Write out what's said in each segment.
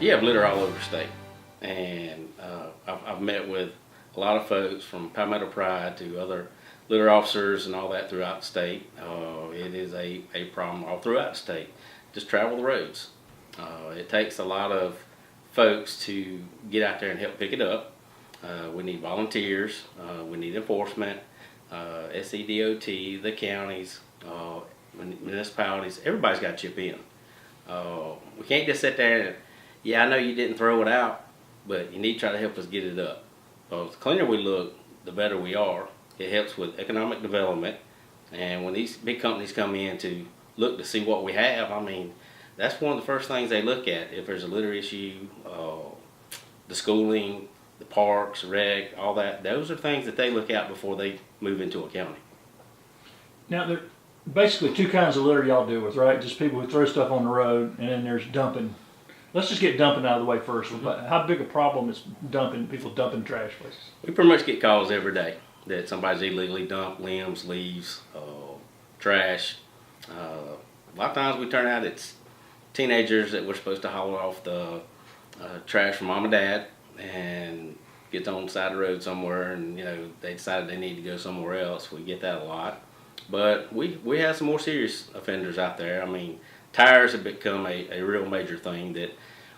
You have litter all over the state, and I've met with a lot of folks from Palmetto Pride to other litter officers and all that throughout the state. It is a problem all throughout the state. Just travel the roads. It takes a lot of folks to get out there and help pick it up. We need volunteers, we need enforcement, SCDOT, the counties, municipalities, everybody's got to chip in. We can't just sit there and, yeah, I know you didn't throw it out, but you need to try to help us get it up. The cleaner we look, the better we are. It helps with economic development, and when these big companies come in to look to see what we have, I mean, that's one of the first things they look at. If there's a litter issue, the schooling, the parks, rec, all that, those are things that they look at before they move into a county. Now, there are basically two kinds of litter y'all deal with, right? Just people who throw stuff on the road, and then there's dumping. Let's just get dumping out of the way first. How big a problem is people dumping trash places? We pretty much get calls every day that somebody's illegally dumped limbs, leaves, trash. A lot of times we turn out it's teenagers that we're supposed to haul off the trash from mom and dad, and gets on the side of the road somewhere, and they decided they need to go somewhere else. We get that a lot, but we have some more serious offenders out there. I mean, tires have become a real major thing that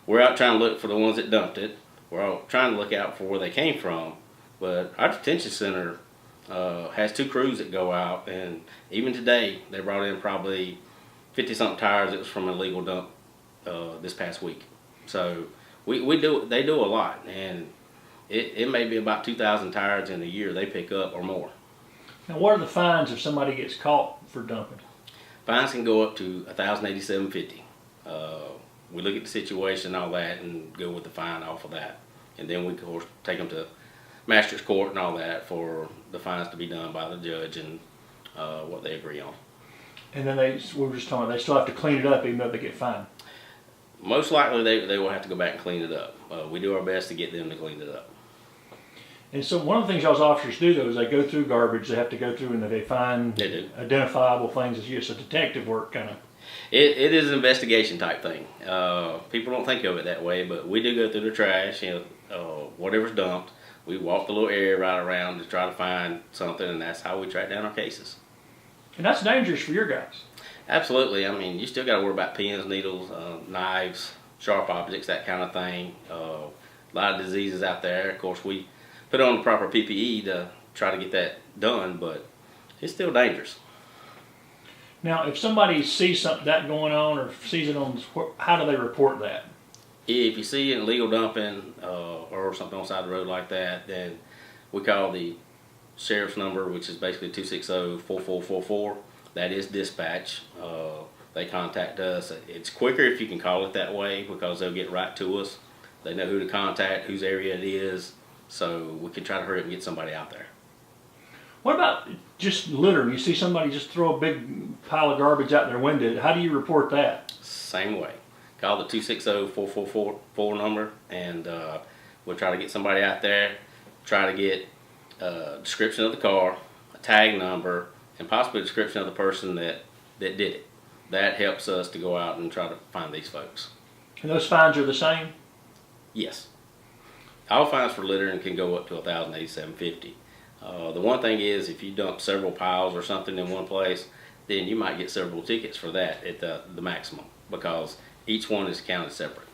we're out trying to look for the ones that dumped it. We're all trying to look out for where they came from, but our detention center has 2 crews that go out, and even today they brought in probably 50-something tires that was from an illegal dump this past week. So they do a lot, and it may be about 2,000 tires in a year they pick up or more. Now, what are the fines if somebody gets caught for dumping? Fines can go up to $1,087.50. We look at the situation and all that and go with the fine off of that, and then we of course take them to master's court and all that for the fines to be done by the judge and what they agree on. And then we were just talking, they still have to clean it up even though they get fined. Most likely they will have to go back and clean it up. We do our best to get them to clean it up. And so one of the things y'all's officers do though is they go through garbage. They have to go through and they find identifiable things. It's just a detective work kind of. It is an investigation type thing. People don't think of it that way, but we do go through the trash. Whatever's dumped, we walk the little area right around to try to find something, and that's how we track down our cases. And that's dangerous for your guys. Absolutely. I mean, you still got to worry about pins, needles, knives, sharp objects, that kind of thing. A lot of diseases out there. Of course, we put on the proper PPE to try to get that done, but it's still dangerous. Now, if somebody sees that going on or sees it on, how do they report that? If you see an illegal dumping or something on the side of the road like that, then we call the sheriff's number, which is basically 260-4444. That is dispatch. They contact us. It's quicker if you can call it that way because they'll get right to us. They know who to contact, whose area it is, so we can try to hurry up and get somebody out there. What about just litter? You see somebody just throw a big pile of garbage out their window. How do you report that? Same way. Call the 260-4444 number, and we'll try to get somebody out there, try to get a description of the car, a tag number, and possibly a description of the person that did it. That helps us to go out and try to find these folks. And those fines are the same? Yes. All fines for littering can go up to $1,087.50. The one thing is, if you dump several piles or something in one place, then you might get several tickets for that at the maximum, because each one is counted separate.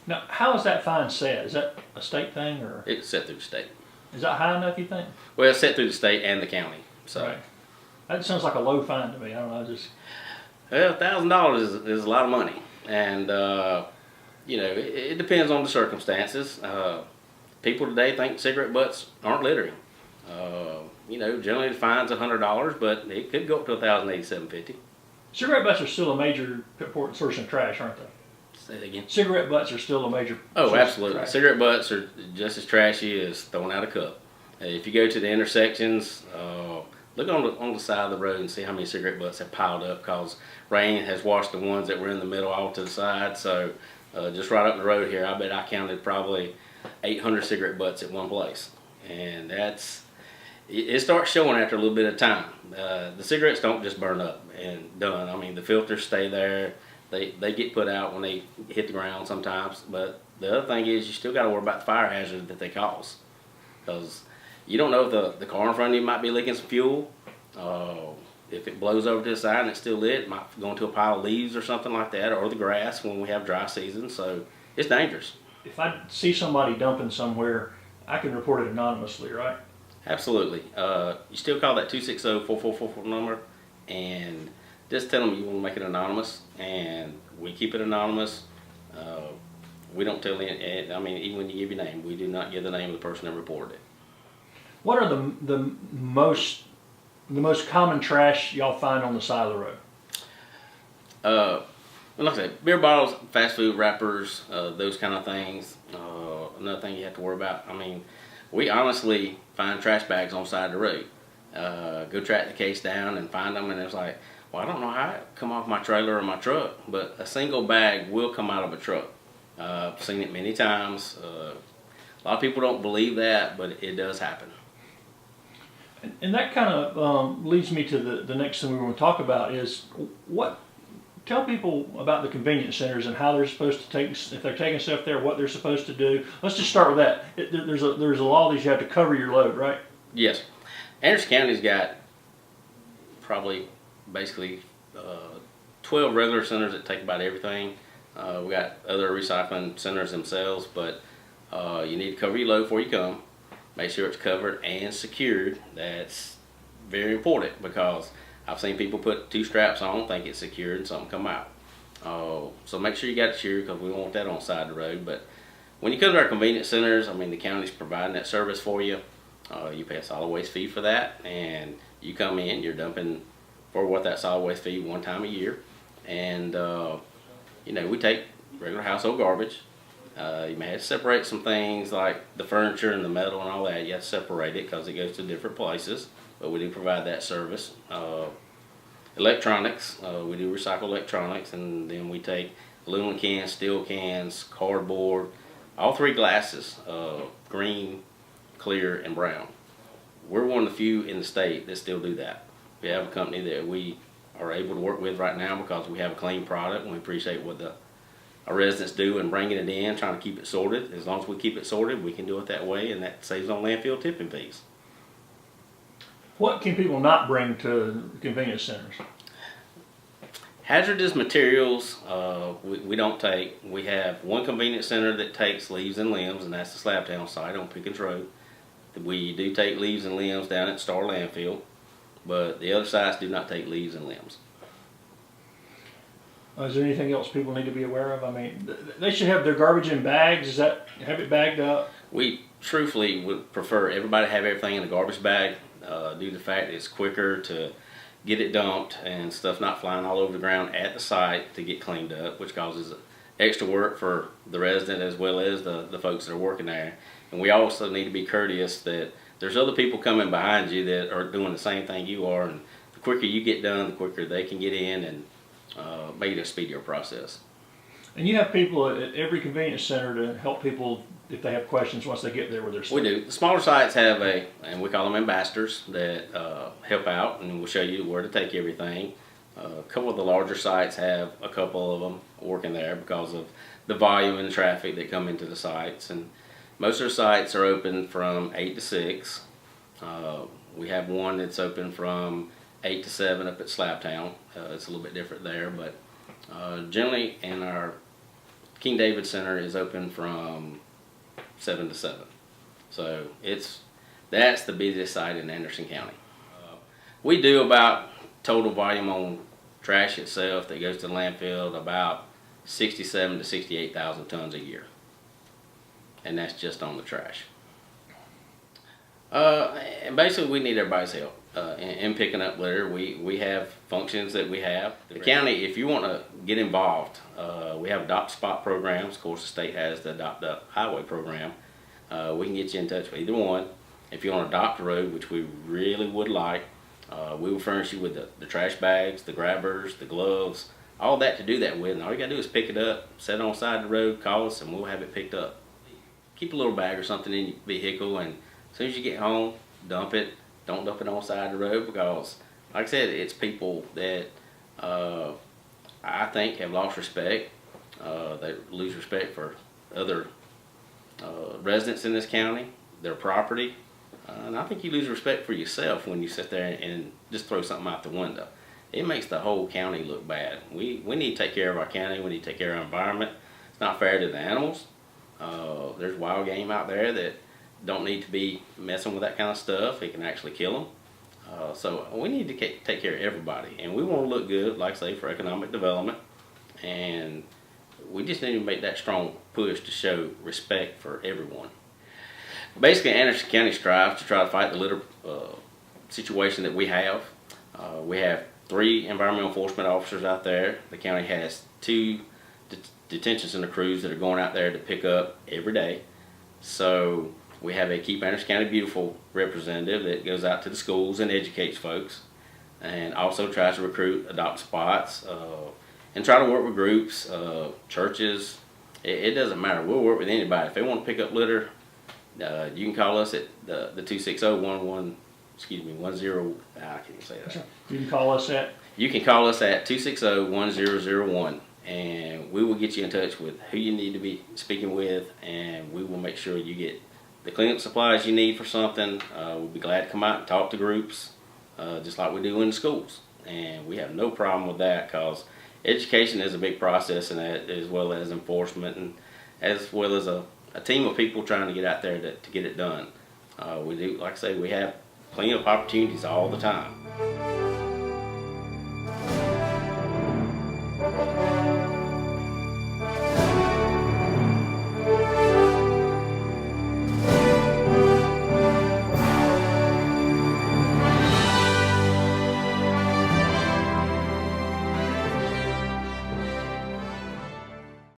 Now, how is that fine set? Is that a state thing, or it's set through the state? Is that high enough, you think? Well, it's set through the state and the county. So. Right. That sounds like a low fine to me. I don't know. Well, $1,000 is a lot of money, and it depends on the circumstances. People today think cigarette butts aren't littering. Generally the fine's $100, but it could go up to $1,087.50. Cigarette butts are still a major important source of trash, aren't they? Say that again. Cigarette butts are still a major. Oh, absolutely. Cigarette butts are just as trashy as throwing out a cup. If you go to the intersections, look on the side of the road and see how many cigarette butts have piled up, because rain has washed the ones that were in the middle all to the side. So just right up the road here, I bet I counted probably 800 cigarette butts at one place, and it starts showing after a little bit of time. The cigarettes don't just burn up and done. I mean, the filters stay there. They get put out when they hit the ground sometimes, but the other thing is you still got to worry about the fire hazard that they cause, because you don't know if the car in front of you might be leaking some fuel. If it blows over to the side and it's still lit, it might go into a pile of leaves or something like that, or the grass when we have dry season. So it's dangerous. If I see somebody dumping somewhere, I can report it anonymously, right? Absolutely. You still call that 260-4444 number and just tell them you want to make it anonymous, and we keep it anonymous. We don't tell any, I mean, even when you give your name, we do not give the name of the person that reported it. What are the most common trash y'all find on the side of the road? Like I said, beer bottles, fast food wrappers, those kind of things. Another thing you have to worry about, I mean, we honestly find trash bags on the side of the road. Go track the case down and find them, and it's like, well, I don't know how it come off my trailer or my truck, but a single bag will come out of a truck. I've seen it many times. A lot of people don't believe that, but it does happen. And that kind of leads me to the next thing we want to talk about is tell people about the convenience centers and how they're supposed to take, if they're taking stuff there, what they're supposed to do. Let's just start with that. There's a law that you have to cover your load, right? Yes. Anderson County's got probably basically 12 regular centers that take about everything. We got other recycling centers themselves, but you need to cover your load before you come. Make sure it's covered and secured. That's very important, because I've seen people put 2 straps on, think it's secured, and something come out. So make sure you got it secured, because we don't want that on the side of the road. But when you come to our convenience centers, I mean, the county's providing that service for you. You pay a solid waste fee for that, and you come in, you're dumping for what that solid waste fee one time a year. And you know, we take regular household garbage. You may have to separate some things like the furniture and the metal and all that. You have to separate it because it goes to different places, but we do provide that service. Electronics, we do recycle electronics, and then we take aluminum cans, steel cans, cardboard, all 3 glasses, green, clear, and brown. We're one of the few in the state that still do that. We have a company that we are able to work with right now because we have a clean product, and we appreciate what our residents do in bringing it in, trying to keep it sorted. As long as we keep it sorted, we can do it that way, and that saves on landfill tipping fees. What can people not bring to convenience centers? Hazardous materials, we don't take. We have one convenience center that takes leaves and limbs, and that's the Slabtown site on Pickens Road. We do take leaves and limbs down at Star Landfill, but the other sites do not take leaves and limbs. Is there anything else people need to be aware of? I mean, they should have their garbage in bags. Is that, have it bagged up? We truthfully would prefer everybody have everything in a garbage bag, due to the fact that it's quicker to get it dumped and stuff not flying all over the ground at the site to get cleaned up, which causes extra work for the resident as well as the folks that are working there. And we also need to be courteous that there's other people coming behind you that are doing the same thing you are, and the quicker you get done, the quicker they can get in, and make it a speedier process. And you have people at every convenience center to help people if they have questions once they get there with their stuff. We do. The smaller sites have and we call them ambassadors that help out, and we'll show you where to take everything. A couple of the larger sites have a couple of them working there because of the volume and traffic that come into the sites. And most of the sites are open from 8 to 6. We have one that's open from 8 to 7 up at Slabtown. It's a little bit different there, but generally, in our King David Center is open from 7 to 7. So that's the busiest site in Anderson County. We do about total volume on trash itself that goes to the landfill about 67 to 68,000 tons a year, and that's just on the trash. And basically, we need everybody's help in picking up litter. We have functions that we have. The county, if you want to get involved, we have adopt spot programs. Of course, the state has the adopt a highway program. We can get you in touch with either one. If you want to adopt a road, which we really would like, we will furnish you with the trash bags, the grabbers, the gloves, all that to do that with. And all you got to do is pick it up, set it on the side of the road, call us, and we'll have it picked up. Keep a little bag or something in your vehicle, and as soon as you get home, dump it. Don't dump it on the side of the road, because, like I said, it's people that I think have lost respect. They lose respect for other residents in this county, their property. And I think you lose respect for yourself when you sit there and just throw something out the window. It makes the whole county look bad. We need to take care of our county. We need to take care of our environment. It's not fair to the animals. There's wild game out there that don't need to be messing with that kind of stuff. It can actually kill them. So we need to take care of everybody. And we want to look good, like I say, for economic development. And we just need to make that strong push to show respect for everyone. Basically, Anderson County strives to try to fight the litter situation that we have. We have 3 environmental enforcement officers out there. The county has 2 detention center crews that are going out there to pick up every day. So we have a Keep Anderson County Beautiful representative that goes out to the schools and educates folks, and also tries to recruit, adopt spots, and try to work with groups, churches. It doesn't matter. We'll work with anybody. If they want to pick up litter, you can call us at the 260-10. I can't even say that. You can call us at. You can call us at 260-1001, and we will get you in touch with who you need to be speaking with, and we will make sure you get the cleanup supplies you need for something. We'll be glad to come out and talk to groups, just like we do in the schools. And we have no problem with that, because education is a big process in that, as well as enforcement, and as well as a team of people trying to get out there to get it done. We do, like I say, we have plenty of opportunities all the time.